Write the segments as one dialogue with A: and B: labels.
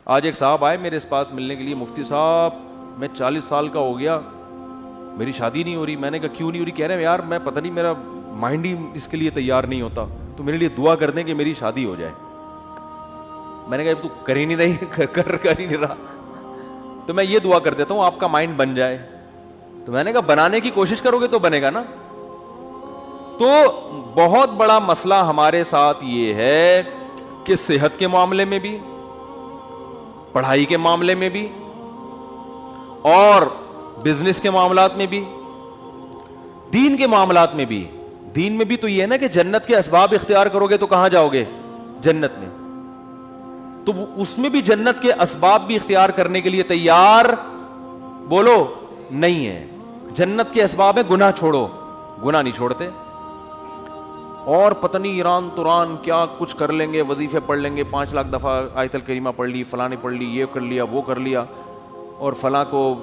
A: آج ایک صاحب آئے میرے پاس ملنے کے لیے، مفتی صاحب میں 40 سال کا ہو گیا، میری شادی نہیں ہو رہی. میں نے کہا کیوں نہیں ہو رہی؟ کہہ رہے ہیں یار میں پتہ نہیں میرا مائنڈ ہی اس کے لیے تیار نہیں ہوتا، تو میرے لیے دعا کر دیں کہ میری شادی ہو جائے. میں نے کہا تو کر ہی نہیں رہی، کر ہی نہیں رہا، تو میں یہ دعا کر دیتا ہوں آپ کا مائنڈ بن جائے. تو میں نے کہا بنانے کی کوشش کرو گے تو بنے گا نا. تو بہت بڑا مسئلہ ہمارے ساتھ یہ ہے کہ صحت کے معاملے میں بھی، پڑھائی کے معاملے میں بھی، اور بزنس کے معاملات میں بھی، دین کے معاملات میں بھی. دین میں بھی تو یہ ہے نا کہ جنت کے اسباب اختیار کرو گے تو کہاں جاؤ گے؟ جنت میں. تو اس میں بھی جنت کے اسباب بھی اختیار کرنے کے لیے تیار بولو نہیں ہے. جنت کے اسباب ہے گناہ چھوڑو، گناہ نہیں چھوڑتے، اور پتہ نہیں ایران توران کیا کچھ کر لیں گے، وظیفے پڑھ لیں گے، 5 لاکھ دفعہ آیت الکریمہ پڑھ لی، فلاں نے پڑھ لی، یہ کر لیا، وہ کر لیا، اور فلاں کو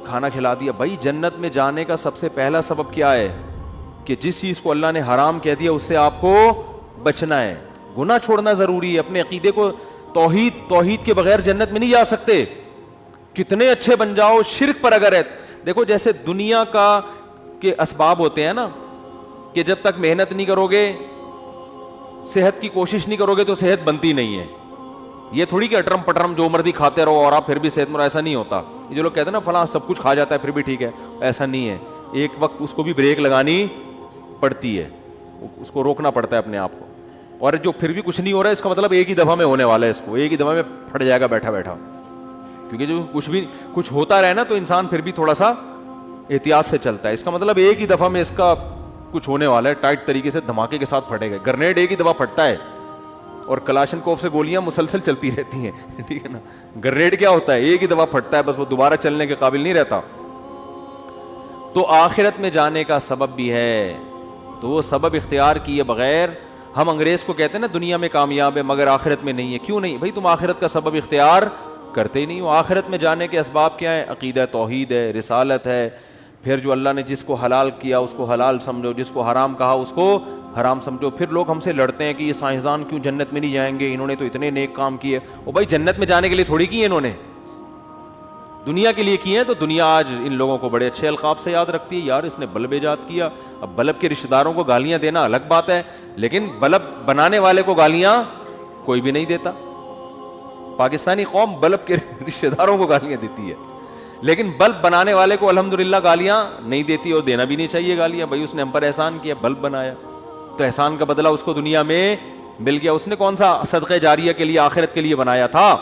A: کھانا کھلا دیا. بھائی جنت میں جانے کا سب سے پہلا سبب کیا ہے؟ کہ جس چیز کو اللہ نے حرام کہہ دیا اس سے آپ کو بچنا ہے. گناہ چھوڑنا ضروری ہے. اپنے عقیدے کو توحید کے بغیر جنت میں نہیں جا سکتے. کتنے اچھے بن جاؤ، شرک پر اگر ہے. دیکھو جیسے دنیا کا کے اسباب ہوتے ہیں نا، کہ جب تک محنت نہیں کرو گے، صحت کی کوشش نہیں کرو گے تو صحت بنتی نہیں ہے. یہ تھوڑی کہ اٹرم پٹرم جو مرضی کھاتے رہو اور آپ پھر بھی صحت مند، ایسا نہیں ہوتا. یہ جو لوگ کہتے ہیں نا فلاں سب کچھ کھا جاتا ہے پھر بھی ٹھیک ہے، ایسا نہیں ہے. ایک وقت اس کو بھی بریک لگانی پڑتی ہے، اس کو روکنا پڑتا ہے اپنے آپ کو. اور جو پھر بھی کچھ نہیں ہو رہا ہے اس کا مطلب ایک ہی دفعہ میں ہونے والا ہے، اس کو ایک ہی دفعہ میں پھٹ جائے گا بیٹھا بیٹھا. کیونکہ جو کچھ ہوتا رہے نا تو انسان پھر بھی تھوڑا سا احتیاط سے چلتا ہے. اس کا مطلب ایک ہی دفعہ میں اس کا کچھ ہونے والا ہے، ٹائٹ طریقے سے دھماکے کے ساتھ پھٹے گا. گرنیڈ ایک ہی دفعہ پھٹتا ہے اور کلاشن کوف سے گولیاں مسلسل چلتی رہتی ہیں، ٹھیک ہے نا. گرنیڈ کیا ہوتا ہے؟ ایک ہی دفعہ پھٹتا ہے بس، وہ دوبارہ چلنے کے قابل نہیں رہتا. تو آخرت میں جانے کا سبب بھی ہے، تو وہ سبب اختیار کیے بغیر ہم انگریز کو کہتے ہیں نا دنیا میں کامیاب ہے مگر آخرت میں نہیں ہے. کیوں نہیں بھائی؟ تم آخرت کا سبب اختیار کرتے ہی نہیں ہو. آخرت میں جانے کے اسباب کیا ہیں؟ عقیدہ توحید ہے، رسالت ہے. پھر جو اللہ نے جس کو حلال کیا اس کو حلال سمجھو، جس کو حرام کہا اس کو حرام سمجھو. پھر لوگ ہم سے لڑتے ہیں کہ یہ سائنسدان کیوں جنت میں نہیں جائیں گے، انہوں نے تو اتنے نیک کام کیے. وہ بھائی جنت میں جانے کے لیے تھوڑی کیے انہوں نے، دنیا کے لیے کیے ہیں. تو دنیا آج ان لوگوں کو بڑے اچھے القاب سے یاد رکھتی ہے، یار اس نے بلب ایجاد کیا. اب بلب کے رشتہ داروں کو گالیاں دینا الگ بات ہے، لیکن بلب بنانے والے کو گالیاں کوئی بھی نہیں دیتا. پاکستانی قوم بلب کے رشتہ داروں کو گالیاں دیتی ہے، لیکن بلب بنانے والے کو الحمدللہ گالیاں نہیں دیتی، اور دینا بھی نہیں چاہیے گالیاں. بھائی اس نے ہم پر احسان کیا، بلب بنایا، تو احسان کا بدلہ اس کو دنیا میں مل گیا. اس نے کون سا صدقہ جاریہ کے لیے آخرت کے لیے بنایا تھا؟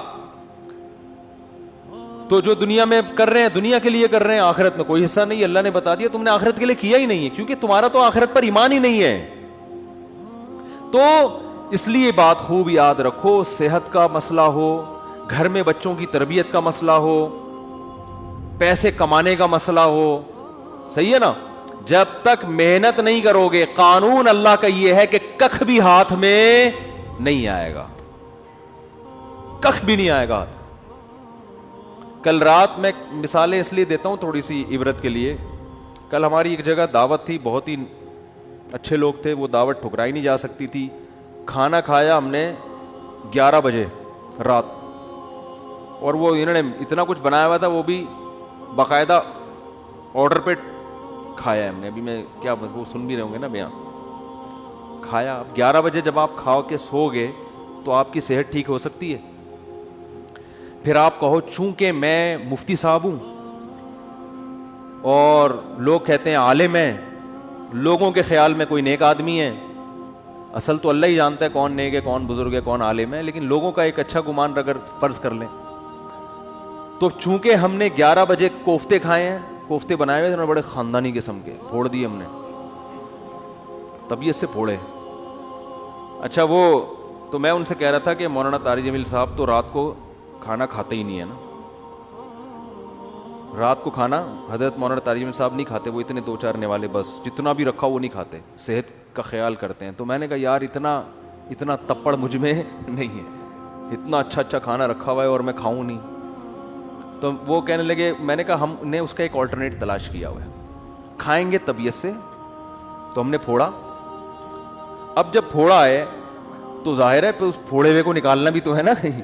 A: تو جو دنیا میں کر رہے ہیں دنیا کے لیے کر رہے ہیں، آخرت میں کوئی حصہ نہیں. اللہ نے بتا دیا تم نے آخرت کے لیے کیا ہی نہیں ہے، کیونکہ تمہارا تو آخرت پر ایمان ہی نہیں ہے. تو اس لیے بات خوب یاد رکھو، صحت کا مسئلہ ہو، گھر میں بچوں کی تربیت کا مسئلہ ہو، پیسے کمانے کا مسئلہ ہو، صحیح ہے نا، جب تک محنت نہیں کرو گے، قانون اللہ کا یہ ہے کہ کخ بھی ہاتھ میں نہیں آئے گا، کخ بھی نہیں آئے گا. کل رات میں مثالیں اس لیے دیتا ہوں تھوڑی سی عبرت کے لیے. کل ہماری ایک جگہ دعوت تھی، بہت ہی اچھے لوگ تھے، وہ دعوت ٹھکرائی نہیں جا سکتی تھی. کھانا کھایا ہم نے 11 بجے رات، اور وہ انہوں نے اتنا کچھ بنایا ہوا تھا، وہ بھی باقاعدہ آرڈر پہ کھایا ہے ہم نے. ابھی میں کیا بس وہ سن بھی رہے ہوں گے نا بیان. کھایا. اب 11 بجے جب آپ کھاؤ کے سو گے تو آپ کی صحت ٹھیک ہو سکتی ہے؟ پھر آپ کہو چونکہ میں مفتی صاحب ہوں اور لوگ کہتے ہیں عالم ہیں، لوگوں کے خیال میں کوئی نیک آدمی ہے. اصل تو اللہ ہی جانتا ہے کون نیک ہے، کون بزرگ ہے، کون عالم ہے، لیکن لوگوں کا ایک اچھا گمان اگر فرض کر لیں تو چونکہ ہم نے 11 بجے کوفتے کھائے ہیں، کوفتے بنائے ہوئے تھے بڑے خاندانی قسم کے، پھوڑ دیے ہم نے، طبیعت سے پھوڑے. اچھا وہ تو میں ان سے کہہ رہا تھا کہ مولانا طارق جمیل صاحب تو رات کو کھانا کھاتے ہی نہیں ہے نا، رات کو کھانا حضرت مولانا طارق جمیل صاحب نہیں کھاتے، وہ اتنے 2-4 نوالے بس جتنا بھی رکھا وہ نہیں کھاتے، صحت کا خیال کرتے ہیں. تو میں نے کہا یار اتنا تپڑ مجھ میں نہیں ہے، اتنا اچھا کھانا رکھا ہوا ہے اور میں کھاؤں نہیں. تو وہ کہنے لگے، میں نے کہا ہم نے اس کا ایک آلٹرنیٹ تلاش کیا ہوا ہے، کھائیں گے طبیعت سے. تو ہم نے پھوڑا. اب جب پھوڑا ہے تو ظاہر ہے اس پھوڑے ہوئے کو نکالنا بھی تو ہے نا کہیں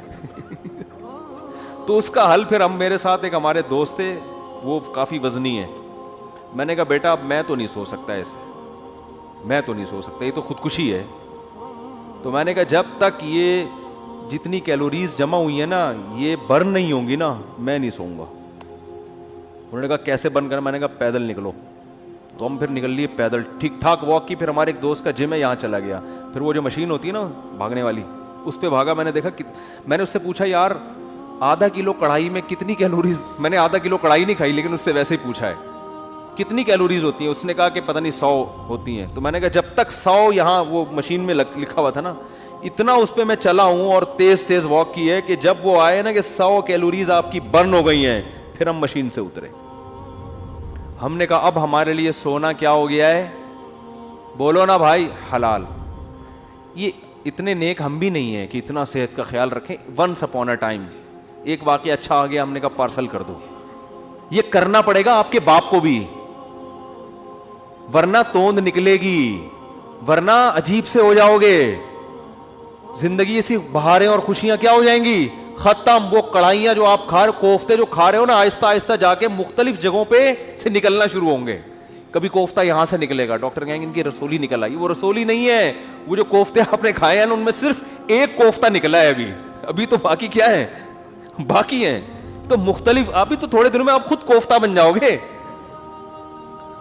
A: تو اس کا حل پھر ہم میرے ساتھ ایک ہمارے دوست تھے, وہ کافی وزنی ہیں. میں نے کہا بیٹا اب میں تو نہیں سو سکتا ایسے, میں تو نہیں سو سکتا, یہ تو خودکشی ہے. تو میں نے کہا جب تک یہ جتنی کیلوریز جمع ہوئی ہیں نا یہ برن نہیں ہوں گی نا میں نہیں سوؤں گا. انہوں نے کہا کیسے برن کرنا؟ میں نے کہا پیدل نکلو. تو ہم پھر نکل لیے پیدل, ٹھیک ٹھاک واک کی. پھر ہمارے ایک دوست کا جم ہے یہاں چلا گیا, پھر وہ جو مشین ہوتی ہے نا بھاگنے والی اس پہ بھاگا. میں نے دیکھا, میں نے اس سے پوچھا یار آدھا کلو کڑھائی میں کتنی کیلوریز, میں نے آدھا کلو کڑھائی نہیں کھائی لیکن اس سے ویسے ہی پوچھا ہے کتنی کیلوریز ہوتی ہیں. اس نے کہا کہ پتہ نہیں 100 ہوتی ہیں. تو میں نے کہا جب تک 100 یہاں وہ مشین میں لکھا ہوا تھا نا اتنا اس پہ میں چلا ہوں اور تیز تیز واک کی ہے کہ جب وہ آئے نا کہ 100 کیلوریز آپ کی برن ہو گئی ہیں پھر ہم مشین سے اترے. ہم نے کہا اب ہمارے لیے سونا کیا ہو گیا ہے؟ بولو نا بھائی, حلال. یہ اتنے نیک ہم بھی نہیں ہیں کہ اتنا صحت کا خیال رکھیں. ونس اپون اے ٹائم ایک واقعہ اچھا آ گیا, ہم نے کہا پارسل کر دو. یہ کرنا پڑے گا آپ کے باپ کو بھی, ورنہ توند نکلے گی, ورنہ عجیب سے ہو جاؤ گے. زندگی ایسی بہاریں اور خوشیاں کیا ہو جائیں گی, ختم. وہ کڑھائیاں جو آپ کھا رہے, کوفتے جو کھا رہے ہو نا, آہستہ آہستہ جا کے مختلف جگہوں پہ سے نکلنا شروع ہوں گے. کبھی کوفتہ یہاں سے نکلے گا, ڈاکٹر کہیں گے ان کی رسولی نکل آئی. وہ رسولی نہیں ہے, وہ جو کوفتے آپ نے کھائے ہیں نا ان میں صرف ایک کوفتہ نکلا ہے ابھی تو باقی کیا ہے, باقی ہیں. تو مختلف, ابھی تو تھوڑے دنوں میں آپ خود کوفتہ بن جاؤ گے.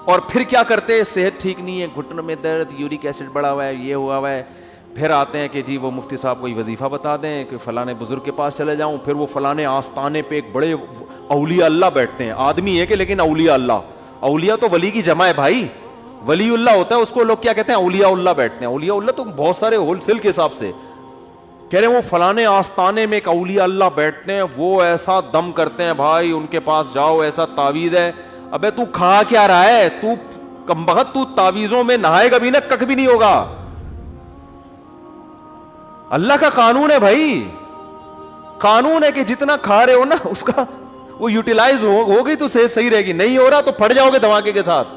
A: اور پھر کیا کرتے, صحت ٹھیک نہیں ہے, گھٹنوں میں درد, یورک ایسڈ بڑھا ہوا ہے, یہ ہوا ہوا ہے. پھر آتے ہیں کہ جی وہ مفتی صاحب کوئی وظیفہ بتا دیں کہ فلانے بزرگ کے پاس چلے جاؤں. پھر وہ فلانے آستانے پہ ایک بڑے اولیاء اللہ بیٹھتے ہیں, آدمی ہے کہ لیکن اولیاء اللہ, اولیاء تو ولی کی جمع ہے بھائی, ولی اللہ ہوتا ہے اس کو لوگ کیا کہتے ہیں, اولیاء اللہ بیٹھتے ہیں. اولیاء اللہ تو بہت سارے ہول سیل کے حساب سے کہہ رہے ہیں. وہ فلانے آستانے میں ایک اولیاء اللہ بیٹھتے ہیں, وہ ایسا دم کرتے ہیں بھائی, ان کے پاس جاؤ, ایسا تعویذ ہے. ابے تو کھا کیا رہا ہے, تو کمبخت, تو تعویذوں میں نہائے گا بھی نا کک بھی نہیں ہوگا. اللہ کا قانون ہے بھائی, قانون ہے کہ جتنا کھا رہے ہو نا اس کا وہ یوٹیلائز ہو گئی تو صحیح رہے گی, نہیں ہو رہا تو پھٹ جاؤ گے دھماکے کے ساتھ.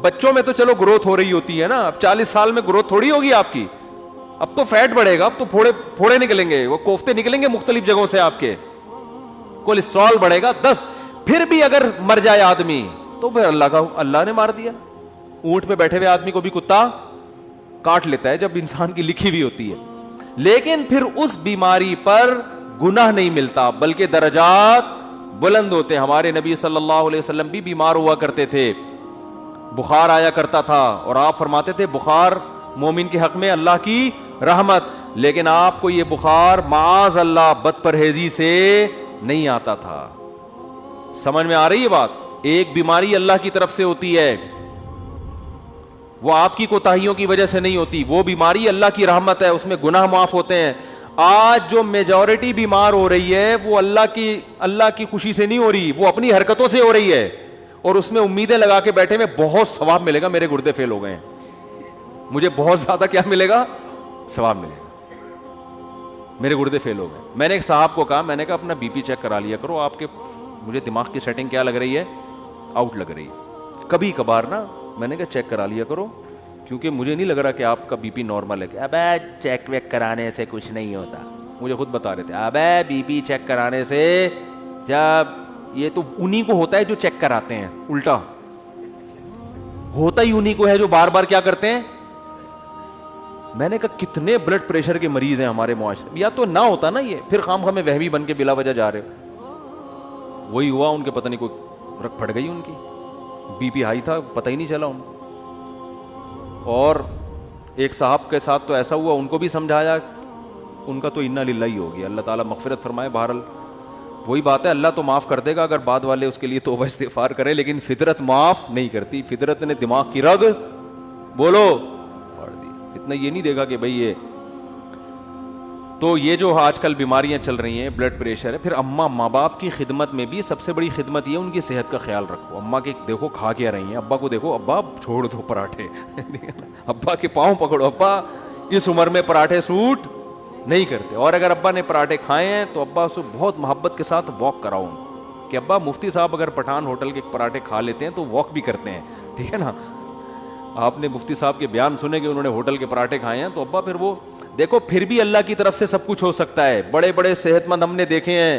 A: بچوں میں تو چلو گروتھ ہو رہی ہوتی ہے نا, اب 40 سال میں گروتھ تھوڑی ہوگی آپ کی, اب تو فیٹ بڑھے گا, اب تو پھوڑے نکلیں گے, وہ کوفتے نکلیں گے مختلف جگہوں سے, آپ کے کولیسٹرول بڑھے گا 10. پھر بھی اگر مر جائے آدمی تو پھر اللہ نے مار دیا. اونٹ پہ بیٹھے ہوئے آدمی کو بھی کتا کاٹ لیتا ہے جب انسان کی لکھی ہوئی ہوتی ہے. لیکن پھر اس بیماری پر گناہ نہیں ملتا بلکہ درجات بلند ہوتے. ہمارے نبی صلی اللہ علیہ وسلم بھی بیمار ہوا کرتے تھے, بخار آیا کرتا تھا, اور آپ فرماتے تھے بخار مومن کے حق میں اللہ کی رحمت. لیکن آپ کو یہ بخار معاذ اللہ بد پرہیزی سے نہیں آتا تھا. سمجھ میں آ رہی ہے بات؟ ایک بیماری اللہ کی طرف سے ہوتی ہے, وہ آپ کی کوتاہیوں کی وجہ سے نہیں ہوتی. وہ بیماری اللہ کی رحمت ہے, اس میں گناہ معاف ہوتے ہیں. آج جو میجورٹی بیمار ہو رہی ہے وہ اللہ کی خوشی سے نہیں ہو رہی, وہ اپنی حرکتوں سے ہو رہی ہے, اور اس میں امیدیں لگا کے بیٹھے میں بہت ثواب ملے گا, میرے گردے فیل ہو گئے ہیں, مجھے بہت زیادہ کیا ملے گا, ثواب ملے گا, میرے گردے فیل ہو گئے. میں نے ایک صاحب کو کہا, میں نے کہا اپنا بی پی چیک کرا لیا کرو, آپ کے مجھے دماغ کی سیٹنگ کیا لگ رہی ہے, آؤٹ لگ رہی ہے. کبھی کبھار نا میں نے کہا چیک کرا لیا کرو, کیونکہ مجھے نہیں لگ رہا کہ آپ کا بی پی نارمل ہے. کہ ابے چیک ویک کرانے سے کچھ نہیں ہوتا, مجھے خود بتا رہے تھے, ابے بی پی چیک کرانے سے, جب یہ تو انہی کو ہوتا ہے جو چیک کراتے ہیں, الٹا ہوتا ہی انہی کو ہے جو بار بار کیا کرتے ہیں. میں نے کہا کتنے بلڈ پریشر کے مریض ہیں ہمارے معاشرے میں, یا تو نہ ہوتا نا یہ, پھر خام خواہ میں وہمی بن کے بلا وجہ جا رہے ہو. وہی ہوا ان کے, پتہ نہیں کوئی رکھ پھٹ گئی ان کی, بی پی ہائی تھا پتہ ہی نہیں چلا ان کو. اور ایک صاحب کے ساتھ تو ایسا ہوا, ان کو بھی سمجھایا, ان کا تو انا للہ ہی ہو گیا, اللہ تعالیٰ مغفرت فرمائے. بہرحال وہی بات ہے, اللہ تو معاف کر دے گا اگر بعد والے اس کے لیے توبہ استغفار کریں, لیکن فطرت معاف نہیں کرتی. فطرت نے دماغ کی رگ بولو پاڑ دی, اتنا یہ نہیں دے گا کہ بھئی یہ. تو یہ جو آج کل بیماریاں چل رہی ہیں, بلڈ پریشر ہے, پھر ماں باپ کی خدمت میں بھی سب سے بڑی خدمت یہ ہے ان کی صحت کا خیال رکھو. اماں کے دیکھو کھا کیا رہی ہیں, ابا کو دیکھو, ابا چھوڑ دو پراٹھے, ابا کے پاؤں پکڑو, ابا اس عمر میں پراٹھے سوٹ نہیں کرتے. اور اگر ابا نے پراٹھے کھائے ہیں تو ابا سے بہت محبت کے ساتھ واک کراؤ ان کو, کہ ابا مفتی صاحب اگر پٹھان ہوٹل کے پراٹھے کھا لیتے ہیں تو واک بھی کرتے ہیں, ٹھیک ہے نا. آپ نے مفتی صاحب کے بیان سنے کہ انہوں نے ہوٹل کے پراٹھے کھائے ہیں, تو ابا پھر وہ دیکھو, پھر بھی اللہ کی طرف سے سب کچھ ہو سکتا ہے. بڑے بڑے صحت مند ہم نے دیکھے ہیں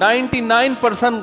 A: 99%